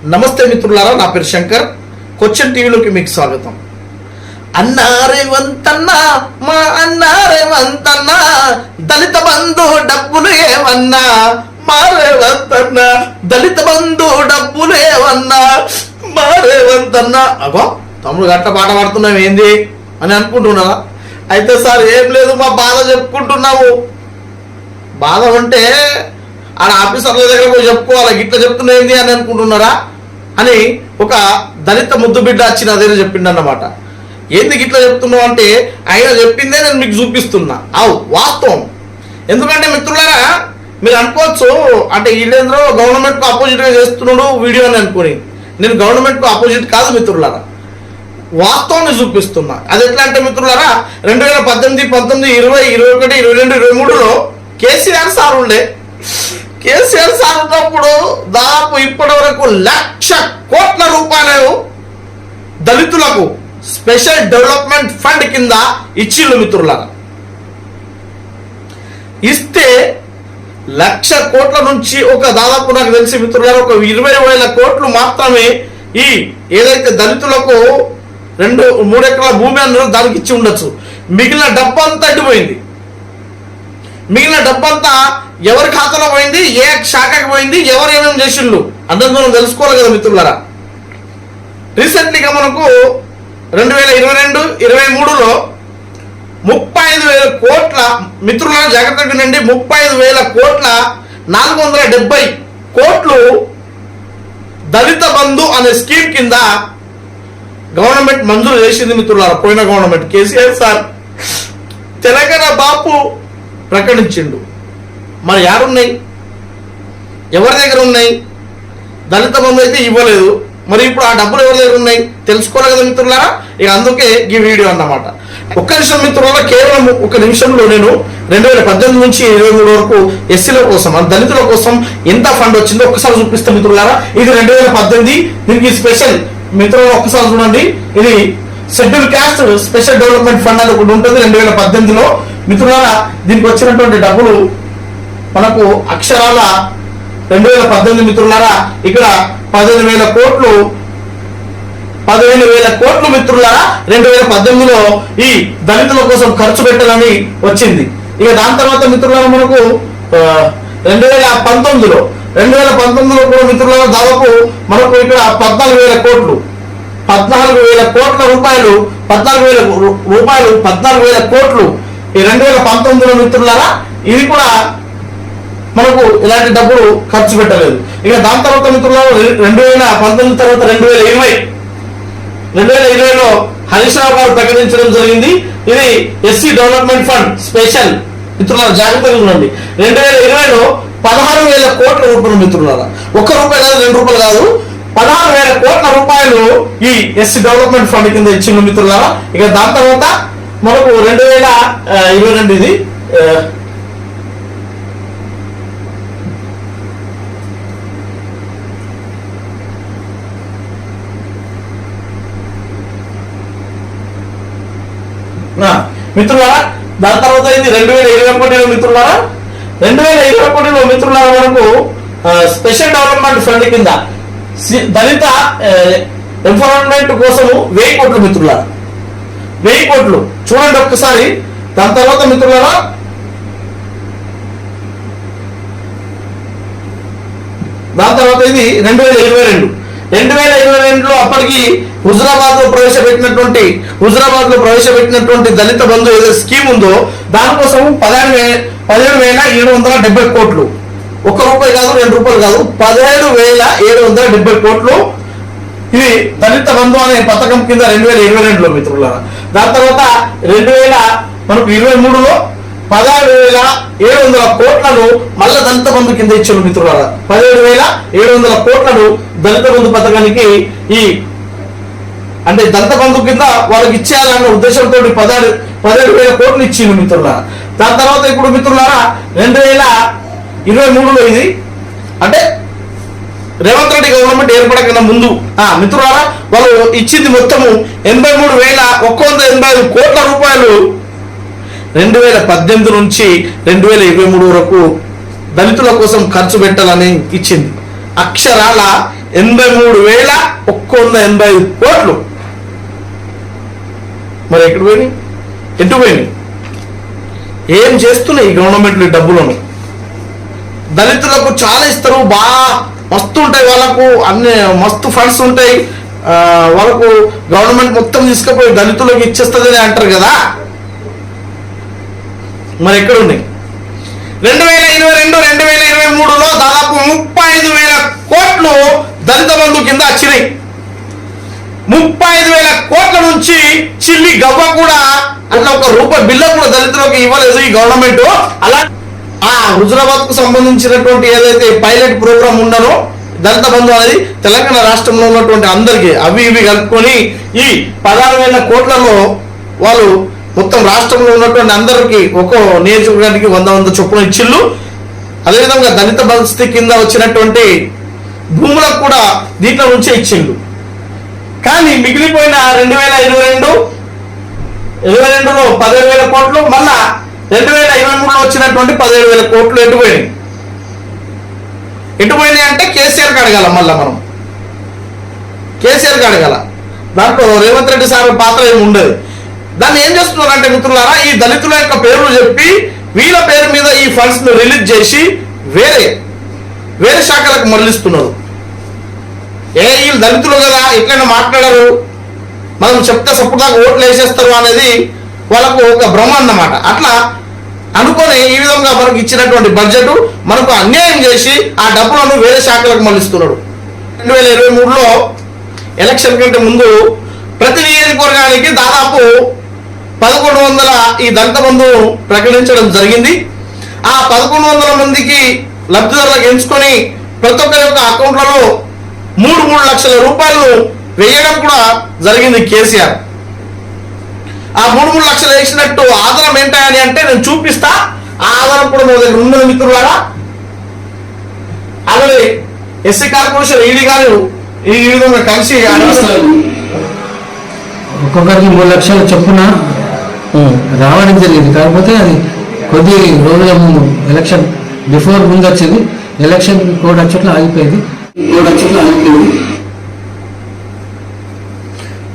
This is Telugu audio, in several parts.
నమస్తే మిత్రులారా, నా పేరు శంకర్. క్వశ్చన్ టీవీలోకి మీకు స్వాగతం. అన్నారేవంతన్నా మా అన్నారేవంతన్నా, దళిత బంధు డబ్బులు ఏమన్నా మారేవంతన్నా, దళిత బంధు డబ్బులు ఏమన్నా మారేవంతన్నా. అగో తమ్ముడు గట్ట పాట పాడుతున్నావు ఏంది అని అనుకుంటున్నావా? అయితే సార్ ఏం లేదు, మా బాధ చెప్పుకుంటున్నాము. బాధ ఉంటే ఆడ ఆఫీసర్ల దగ్గర పోయి చెప్పుకోవాలి, గిట్ల చెప్తున్నది అని అనుకుంటున్నారా అని ఒక దళిత ముద్దు బిడ్డ వచ్చి నా దగ్గర చెప్పిండన్నమాట. ఏంది గిట్లా చెప్తున్నావు అంటే, ఆయన చెప్పిందే నేను మీకు చూపిస్తున్నా. అవు వాస్తవం. ఎందుకంటే మిత్రులారా, మీరు అనుకోవచ్చు అంటే వీళ్ళేంద్రో గవర్నమెంట్కు అపోజిట్గా చేస్తున్నాడు వీడియో అని అనుకుని. నేను గవర్నమెంట్కు అపోజిట్ కాదు మిత్రులారా, వాస్తవాన్ని చూపిస్తున్నా. అది ఎట్లా అంటే మిత్రులారా, 2018, 19, 20, 21, 22, 23లో కేసీఆర్ సార్ ఉండే. కేసీఆర్ సార్ ఉన్నప్పుడు దాదాపు ఇప్పటి వరకు 1,00,000 కోట్ల రూపాయలు దళితులకు స్పెషల్ డెవలప్మెంట్ ఫండ్ కింద ఇచ్చిళ్ళు మిత్రులారా. ఇస్తే 1,00,000 కోట్ల నుంచి ఒక దాదాపు నాకు తెలిసి మిత్రులారా ఒక 20,000 కోట్లు మాత్రమే ఈ ఏదైతే దళితులకు 2-3 ఎకరాల భూమి అన్నారో దానికి ఇచ్చి ఉండొచ్చు. మిగిలిన డబ్బంతా అడ్డిపోయింది. మిగిలిన డబ్బంతా ఎవరి ఖాతాలో పోయింది, ఏ శాఖకి పోయింది, ఎవరు ఏమేమి చేసిండ్రు అందరూ మనం తెలుసుకోవాలి కదా మిత్రులారా. రీసెంట్లీగా మనకు 2022, 23లో 35,000 కోట్ల మిత్రులారా జాగ్రత్తగా వినండి, 35,000 కోట్ల 470 కోట్లు దళిత బంధు అనే స్కీమ్ కింద గవర్నమెంట్ మంజూరు చేసింది మిత్రులారా. పోయిన గవర్నమెంట్ కేసీఆర్ సార్ తెలంగాణ బాపు ప్రకటించిండు. మరి యారున్నాయి, ఎవరి దగ్గర ఉన్నాయి? దళిత బంధు అయితే ఇవ్వలేదు. మరి ఇప్పుడు ఆ డబ్బులు ఎవరి దగ్గర ఉన్నాయి తెలుసుకోవాలి కదా మిత్రులారా. ఇక అందుకే ఈ వీడియో అన్నమాట. ఒక్క నిమిషం మిత్రులారా, కేవలం ఒక నిమిషంలో నేను 2018 నుంచి 23 వరకు ఎస్సీల కోసం దళితుల కోసం ఎంత ఫండ్ వచ్చిందో ఒక్కసారి చూపిస్తాం మిత్రులారా. ఇది 2018, దీనికి స్పెషల్ మిత్రులు ఒక్కసారి చూడండి. ఇది schedule caste special development fund అని ఒకటి ఉంటుంది 2018లో మిత్రులారా. దీనికి వచ్చినటువంటి డబ్బులు మనకు అక్షరాల 2018 మిత్రులారా ఇక్కడ 15,000 కోట్లు 15,000 కోట్లు మిత్రులారా 2018లో ఈ దళితుల కోసం ఖర్చు పెట్టాలని వచ్చింది. ఇక దాని తర్వాత మిత్రులారా మనకు 2019లో కూడా మిత్రులారా దాదాపు మనకు ఇక్కడ 14,000 కోట్లు 14,000 కోట్ల రూపాయలు 14,000 కోట్లు ఈ 2019లో మిత్రులారా ఇది కూడా మనకు ఇలాంటి డబ్బులు ఖర్చు పెట్టలేదు. ఇక దాని తర్వాత మిత్రులారా 2019 తర్వాత 2020లో హరీష్ రావు గారు ప్రకటించడం జరిగింది. ఇది ఎస్సీ డెవలప్మెంట్ ఫండ్ స్పెషల్ మిత్రులారా జాగ్రత్తగా ఉండండి. 2020లో 16,000 కోట్ల రూపాయలు మిత్రులారా, ఒక్క రూపాయి కాదు, 2 రూపాయలు కాదు, 16,000 కోట్ల రూపాయలు ఈ ఎస్సీ డెవలప్మెంట్ ఫండ్ కింద ఇచ్చింది మిత్రులారా. ఇక దాని తర్వాత మనకు 2022 ఇది మిత్రులారా. దాని తర్వాత ఇది 2021లో మిత్రులారా. 2021లో మిత్రులారా మనకు స్పెషల్ డెవలప్మెంట్ ఫండ్ కింద దళిత ఎంపవర్మెంట్ కోసము 1,000 కోట్లు మిత్రులారా, 1,000 కోట్లు చూడండి ఒక్కసారి. దాని తర్వాత మిత్రులారా దాని తర్వాత ఇది 2022లో అప్పటికి హుజరాబాద్ లో ప్రవేశపెట్టినటువంటి దళిత బంధు ఏదో స్కీమ్ ఉందో దానికోసం 17,770 కోట్లు, ఒక్క రూపాయి కాదు, 2 రూపాయలు కాదు, 17,770 కోట్లు ఇది దళిత బంధు అనే పథకం కింద 2022లో మిత్రులారా. దాని తర్వాత 2023లో 17,700 కోట్లను మళ్ళా దళిత బంధు కింద ఇచ్చారు మిత్రులారా. 17,700 కోట్లను దళిత బంధు పథకానికి ఈ అంటే దళిత బంధు కింద వాళ్ళకి ఇచ్చేయాలన్న ఉద్దేశంతో 17,000 కోట్లు ఇచ్చింది మిత్రులారా. దాని తర్వాత ఇప్పుడు మిత్రులారా 2023లో ఇది అంటే రేవంత్ రెడ్డి గవర్నమెంట్ ఏర్పడకన్నా ముందు మిత్రులారా వాళ్ళు ఇచ్చింది మొత్తము 83,185 కోట్ల రూపాయలు 2018 నుంచి 2023 వరకు దళితుల కోసం ఖర్చు పెట్టాలని ఇచ్చింది. అక్షరాల 83,185 కోట్లు. మరి ఎటు పోయినాయి? ఏం చేస్తున్నాయి ఈ గవర్నమెంట్లు ఈ డబ్బులను? దళితులకు చాలా ఇస్తారు, బాగా మస్తు ఉంటాయి, వాళ్ళకు అన్ని మస్తు ఫండ్స్ ఉంటాయి, వాళ్ళకు గవర్నమెంట్ మొత్తం తీసుకుపోయి దళితులకు ఇచ్చేస్తుంది అంటారు కదా. మరి ఎక్కడ ఉన్నాయి? 2022-2023లో దాదాపు 35,000 కోట్లు దళిత బంధు కింద వచ్చినాయి. 35,000 కోట్ల నుంచి చిల్లి గవ్వ కూడా అట్లా ఒక రూపాయి బిల్లు కూడా దళితులకు ఇవ్వలేదు ఈ గవర్నమెంట్. అలా ఆ హుజురాబాద్ కు సంబంధించినటువంటి ఏదైతే పైలట్ ప్రోగ్రామ్ ఉండనో దళిత బంధు అనేది తెలంగాణ రాష్ట్రంలో ఉన్నటువంటి అందరికీ అవి ఇవి కలుపుకొని ఈ 16,000 కోట్లలో వాళ్ళు మొత్తం రాష్ట్రంలో ఉన్నటువంటి అందరికీ ఒక్కో నియోజకవర్గానికి 100 చొప్పున ఇచ్చిళ్ళు. అదేవిధంగా దళిత బస్తీ కింద వచ్చినటువంటి భూములకు కూడా దీంట్లో నుంచే ఇచ్చిండు. కానీ మిగిలిపోయిన 2022లో 17,000 కోట్లు, మళ్ళా 2023లో వచ్చినటువంటి 17,000 కోట్లు ఎటుపోయినాయి అంటే కేసీఆర్కి అడగాల. మళ్ళా మనం కేసీఆర్కి అడగాల. దాంట్లో రేవంత్ రెడ్డి సార్ పాత్ర ఏమి ఉండదు. దాన్ని ఏం చేస్తున్నారంటే మిత్రులారా, ఈ దళితుల యొక్క పేర్లు చెప్పి వీళ్ళ పేరు మీద ఈ ఫండ్స్ ను రిలీజ్ చేసి వేరే శాఖలకు మరలిస్తున్నారు. వీళ్ళు దళితులు కదా, ఎట్లయినా మాట్లాడరు, మనం చెప్తే సపోర్ట్ దాకా ఓట్లు వేసేస్తారు అనేది వాళ్ళకు ఒక భ్రమ అన్నమాట. అట్లా అనుకొని ఈ విధంగా మనకు ఇచ్చినటువంటి బడ్జెట్ మనకు అన్యాయం చేసి ఆ డబ్బులను వేరే శాఖలకు మరలిస్తున్నాడు. 2023లో ఎలక్షన్ కంటే ముందు ప్రతి నియోజకవర్గానికి దాదాపు 1,100 ఈ దళిత బంధువు ప్రకటించడం జరిగింది. ఆ 1,100 మందికి లబ్ధిదారులకు ఎంచుకొని ప్రతి ఒక్కరి యొక్క అకౌంట్లలో 3 లక్షల రూపాయలు వేయడం కూడా జరిగింది కేసీఆర్. ఆ 3 లక్షలు వేసినట్టు ఆధారం ఏంటని అంటే నేను చూపిస్తా. ఆ ఆధారం కూడా మన దగ్గర ఉన్నది మిత్రులారా. అలాగే ఎస్సీ కార్పొరేషన్ ఈడీ గారు ఈ విధంగా కలిసి ఒక్కొక్కరికి 3 లక్షల చొప్పున రావడం జరిగింది. కాకపోతే అది కొద్ది రోజుల ముందు ఎలక్షన్ బిఫోర్ ముందు వచ్చేది, ఎలక్షన్ కోడ్ వచ్చేట్లు ఆగిపోయింది.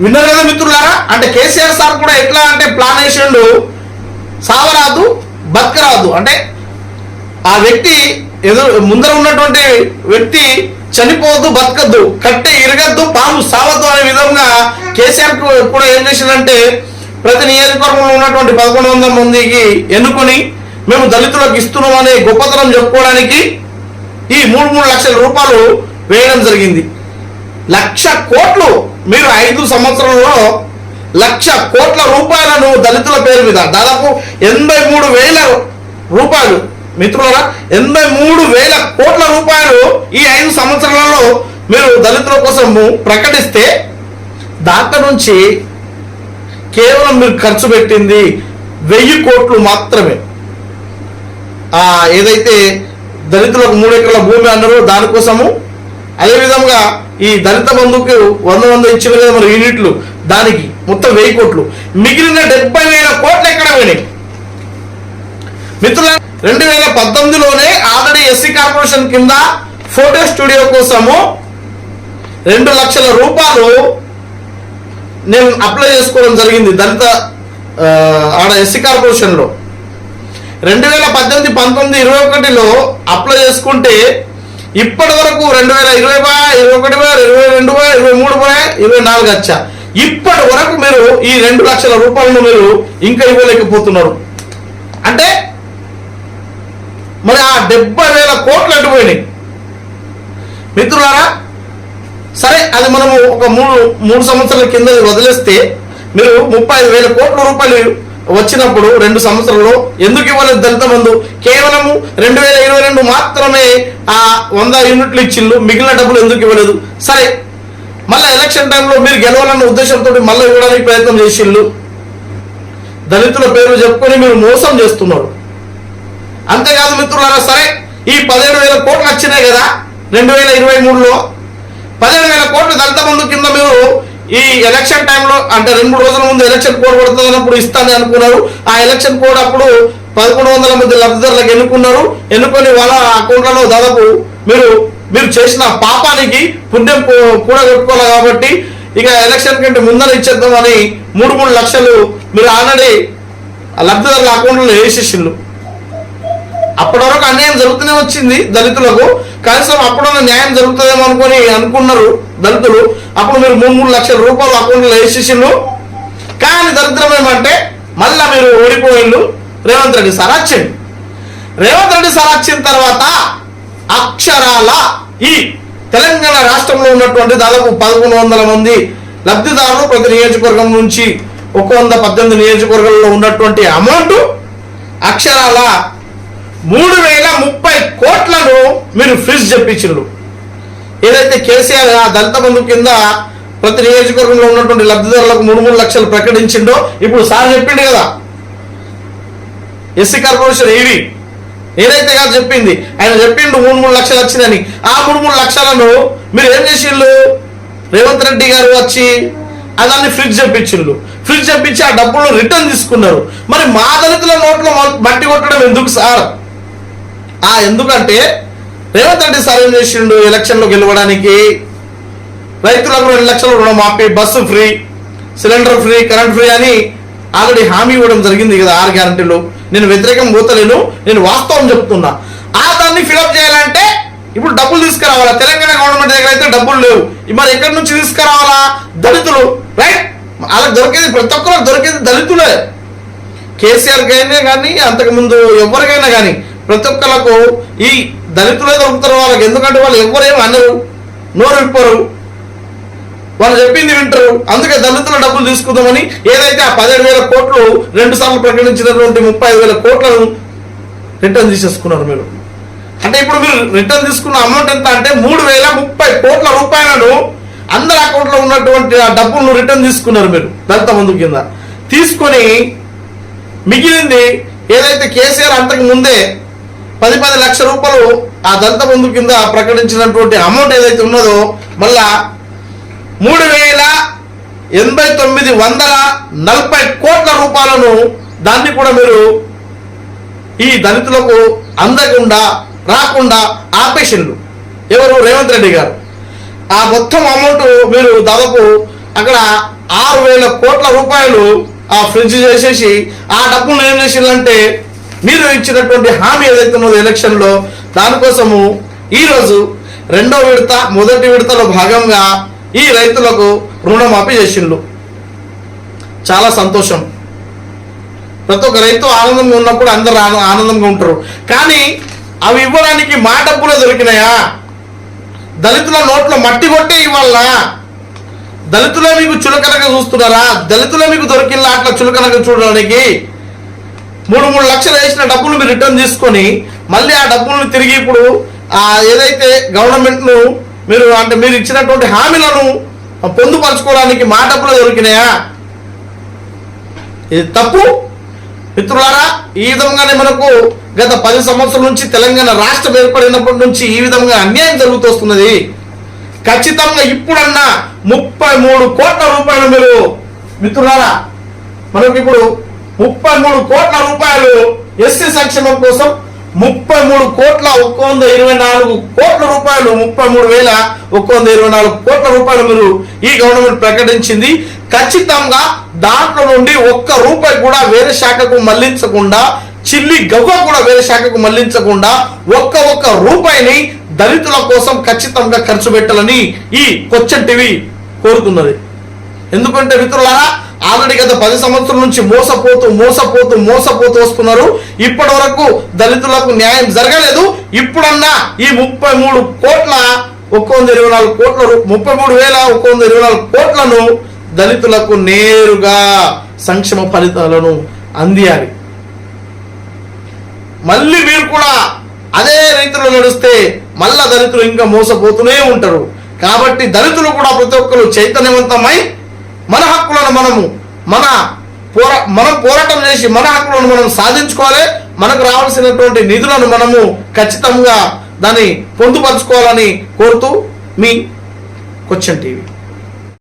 విన్నారు కదా మిత్రులారా. అంటే కేసీఆర్ సార్ కూడా ఎట్లా అంటే ప్లాన్ వేసిండు, సావరాదు బతకరాదు. అంటే ఆ వ్యక్తి ముందర ఉన్నటువంటి వ్యక్తి చనిపోవద్దు, బతకద్దు, కట్టె ఇరగద్దు, పాము సావద్దు అనే విధంగా కేసీఆర్ కూడా ఏం చేసిందంటే ప్రతి నియోజకవర్గంలో ఉన్నటువంటి 1,100 మందికి ఎన్నుకొని మేము దళితులకు ఇస్తున్నాం అనే గొప్పతనం చెప్పుకోవడానికి ఈ 3 లక్షల రూపాయలు వేయడం జరిగింది. 1,00,000 కోట్లు మీరు 5 సంవత్సరంలో 1,00,000 కోట్ల రూపాయలను దళితుల పేరు మీద దాదాపు 83,000 రూపాయలు మిత్రులారా, 83,000 కోట్ల రూపాయలు ఈ 5 సంవత్సరాలలో మీరు దళితుల కోసం ప్రకటిస్తే దాంట్లో నుంచి కేవలం మీరు ఖర్చు పెట్టింది 1,000 కోట్లు మాత్రమే. ఏదైతే దళితులకు 3 ఎకరాల భూమి అన్నారో దానికోసము, అదేవిధంగా ఈ దళిత బంధువుకు 100 ఇచ్చిన కదా మరి యూనిట్లు, దానికి మొత్తం 1,000 కోట్లు. మిగిలిన 70,000 కోట్లు ఎక్కడ పోయినాయి మిత్రుల? 2018లోనే ఆల్రెడీ ఎస్సీ కార్పొరేషన్ కింద ఫోటో స్టూడియో కోసము 2 లక్షల రూపాయలు నేను అప్లై చేసుకోవడం జరిగింది దళిత ఆడ ఎస్సీ కార్పొరేషన్లో. 2018, 19, 21లో అప్లై చేసుకుంటే ఇప్పటి వరకు 2020, 21, 22, 23, 24 వచ్చా. ఇప్పటి వరకు మీరు ఈ 2 లక్షల రూపాయలను మీరు ఇంకా ఇవ్వలేకపోతున్నారు. అంటే మరి ఆ 70,000 కోట్లు అడ్డుపోయినాయి మిత్రులారా. సరే, అది మనము ఒక 3 సంవత్సరాల కింద వదిలేస్తే మీరు 35,000 కోట్ల రూపాయలు వచ్చినప్పుడు 2 సంవత్సరాల్లో ఎందుకు ఇవ్వలేదు దళిత బంధు? కేవలము 2022 మాత్రమే ఆ 100 యూనిట్లు ఇచ్చిళ్ళు, మిగిలిన డబ్బులు ఎందుకు ఇవ్వలేదు? సరే, మళ్ళీ ఎలక్షన్ టైంలో మీరు గెలవాలన్న ఉద్దేశంతో మళ్ళీ ఇవ్వడానికి ప్రయత్నం చేసిళ్ళు. దళితుల పేర్లు చెప్పుకొని మీరు మోసం చేస్తున్నారు. అంతేకాదు మిత్రులారా, సరే ఈ 17,000 కోట్లు వచ్చినాయి కదా 2023లో, 17,000 కోట్లు దళిత బంధు కింద మీరు ఈ ఎలక్షన్ టైంలో అంటే 2 రోజుల ముందు ఎలక్షన్ కోడ్ పడుతుంది అన్నప్పుడు ఇస్తాను అనుకున్నారు. ఆ ఎలక్షన్ కోడ్ అప్పుడు 1,100 మంది లబ్ధిదారులకు ఎన్నుకున్నారు. ఎన్నుకొని వాళ్ళ అకౌంట్లలో దాదాపు మీరు మీరు చేసిన పాపానికి పుణ్యం కూడగొట్టుకోవాలి కాబట్టి ఇక ఎలక్షన్ కంటే ముందర ఇచ్చేద్దామని 3 లక్షలు మీరు ఆల్రెడీ లబ్ధిదారుల అకౌంట్లో వేసేసిండ్రు. అప్పటి వరకు అన్యాయం జరుగుతూనే వచ్చింది దళితులకు, కనీసం అప్పుడున్న న్యాయం జరుగుతుందేమో అనుకున్నారు దళితులు. అప్పుడు మీరు 3 లక్షల రూపాయలు అకౌంట్లో వేసేసిండ్రు. కానీ దరిద్రం ఏమంటే మళ్ళా మీరు ఓడిపోయిండు. రేవంత్ రెడ్డి సార్ వచ్చింది. రేవంత్ రెడ్డి సార్ వచ్చిన తర్వాత అక్షరాల ఈ తెలంగాణ రాష్ట్రంలో ఉన్నటువంటి దాదాపు 1100 మంది లబ్ధిదారులు ప్రతి నియోజకవర్గం నుంచి 118 నియోజకవర్గాల్లో ఉన్నటువంటి అమౌంట్ అక్షరాల 3030 కోట్లను మీరు ఫ్రీజ్ చెప్పించారు. ఏదైతే కేసీఆర్ ఆ దళిత బంధు కింద ప్రతి నియోజకవర్గంలో ఉన్నటువంటి లబ్ధిదారులకు 3 లక్షలు ప్రకటించిండో ఇప్పుడు సార్ చెప్పిండు కదా, ఎస్సీ కార్పొరేషన్ ఏవి ఏదైతే కాదు చెప్పింది, ఆయన చెప్పిండు 3 లక్షలు వచ్చిందని. ఆ 3 లక్షలను మీరు ఏం చేసిండ్రు? రేవంత్ రెడ్డి గారు వచ్చి దాన్ని ఫ్రిడ్జ్ చెప్పించిండ్రు. ఫ్రిడ్జ్ చెప్పించి ఆ డబ్బులు రిటర్న్ తీసుకున్నారు. మరి మా దళితుల నోట్లో మట్టి కొట్టడం ఎందుకు సార్? ఎందుకంటే రేవంత్ రెడ్డి సార్ ఏం చేసిండు? ఎలక్షన్లో గెలవడానికి రైతులకు 2 లక్షల రుణమాఫీ, bus free, cylinder free, current free అని ఆల్రెడీ హామీ ఇవ్వడం జరిగింది కదా 6 గ్యారంటీలు. నేను వ్యతిరేకం పోతలేను, నేను వాస్తవం చెప్తున్నా. దాన్ని ఫిలప్ చేయాలంటే ఇప్పుడు డబ్బులు తీసుకురావాలా? తెలంగాణ గవర్నమెంట్ దగ్గర అయితే డబ్బులు లేవు. మరి ఎక్కడి నుంచి తీసుకురావాలా? దళితులు, రైట్? అలా దొరికేది ప్రతి ఒక్కరికి దొరికేది దళితులే. కేసీఆర్కైనా కానీ అంతకుముందు ఎవరికైనా కానీ ప్రతి ఒక్కరికి ఈ దళితులే దొరుకుతారు వాళ్ళకి. ఎందుకంటే వాళ్ళు ఎవరేమి అనరు, నోరు విప్పరు, వాళ్ళు చెప్పింది వింటారు. అందుకే దళితుల డబ్బులు తీసుకుందామని ఏదైతే ఆ 17,000 కోట్లు 2 సార్లు ప్రకటించినటువంటి 35,000 కోట్లను రిటర్న్ తీసేసుకున్నారు మీరు. అంటే ఇప్పుడు మీరు రిటర్న్ తీసుకున్న అమౌంట్ ఎంత అంటే 3030 కోట్ల రూపాయలను అందరి అకౌంట్లో ఉన్నటువంటి ఆ డబ్బులను రిటర్న్ తీసుకున్నారు మీరు దళిత బంధు కింద. తీసుకొని మిగిలింది ఏదైతే కేసీఆర్ అంతకు ముందే 10 లక్షల రూపాయలు ఆ దళిత బంధు కింద ప్రకటించినటువంటి అమౌంట్ ఏదైతే ఉన్నదో మళ్ళా 3,89,140 కోట్ల రూపాయలను దాన్ని కూడా మీరు ఈ దళితులకు అందకుండా రాకుండా ఆపేసిండ్రు. ఎవరు? రేవంత్ రెడ్డి గారు. ఆ మొత్తం అమౌంట్ మీరు దాదాపు అక్కడ 6,000 కోట్ల రూపాయలు ఆ ఫ్రిడ్జ్ చేసేసి ఆ డబ్బులు ఏం చేసిందంటే మీరు ఇచ్చినటువంటి హామీ ఏదైతే ఉన్నదో ఎలక్షన్లో దానికోసము ఈరోజు 2వ విడత 1వ విడతలో భాగంగా ఈ రైతులకు రుణమాఫీ చేసిండ్రు. చాలా సంతోషం. ప్రతి ఒక్క రైతు ఆనందంగా ఉన్నప్పుడు అందరు ఆనందంగా ఉంటారు. కానీ అవి ఇవ్వడానికి మా డబ్బులే దొరికినాయా? దళితుల నోట్లో మట్టి కొట్టే ఇవ్వాలా? దళితులే మీకు చులకనగా చూస్తున్నారా? దళితులే మీకు దొరికిందా అట్లా చులకనగా చూడడానికి? 3 లక్షలు వేసిన డబ్బులు మీరు రిటర్న్ తీసుకొని మళ్ళీ ఆ డబ్బులను తిరిగి ఇప్పుడు ఏదైతే గవర్నమెంట్ను మీరు అంటే మీరు ఇచ్చినటువంటి హామీలను పొందుపరచుకోవడానికి మా డబ్బులు దొరికినాయా? ఇది తప్పు మిత్రులారా. ఈ విధంగానే మనకు గత 10 సంవత్సరాల నుంచి తెలంగాణ రాష్ట్రం ఏర్పడినప్పటి నుంచి ఈ విధంగా అన్యాయం జరుగుతూ వస్తున్నది. ఖచ్చితంగా ఇప్పుడన్నా 33 కోట్ల రూపాయలు మీరు మిత్రులారా మనకు ఇప్పుడు 33 కోట్ల రూపాయలు ఎస్సీ సంక్షేమం కోసం 33,124 కోట్ల రూపాయలు 33,124 కోట్ల రూపాయలు మీరు ఈ గవర్నమెంట్ ప్రకటించింది. ఖచ్చితంగా దాంట్లో నుండి 1 రూపాయి కూడా వేరే శాఖకు మళ్లించకుండా, చిల్లి గవ్వ కూడా వేరే శాఖకు మళ్లించకుండా 1 రూపాయిని దళితుల కోసం ఖచ్చితంగా ఖర్చు పెట్టాలని ఈ క్వశ్చన్ టీవీ కోరుతున్నది. ఎందుకంటే మిత్రులారా ఆల్రెడీ గత 10 సంవత్సరాల నుంచి మోసపోతూ వస్తున్నారు. ఇప్పటి వరకు దళితులకు న్యాయం జరగలేదు. ఇప్పుడన్నా ఈ 33 కోట్ల 124 కోట్ల 33,124 కోట్లను దళితులకు నేరుగా సంక్షేమ ఫలితాలను అందియాలి. మళ్ళీ మీరు కూడా అదే రీతిలో నడిస్తే మళ్ళా దళితులు ఇంకా మోసపోతూనే ఉంటారు. కాబట్టి దళితులు కూడా ప్రతి ఒక్కరు చైతన్యవంతమై మన హక్కులను మనం పోరాటం చేసి మన హక్కులను మనం సాధించుకోవాలి. మనకు రావాల్సినటువంటి నిధులను మనము ఖచ్చితంగా దాన్ని పొందుపరచుకోవాలని కోరుతూ మీ క్వశ్చన్ టీవీ.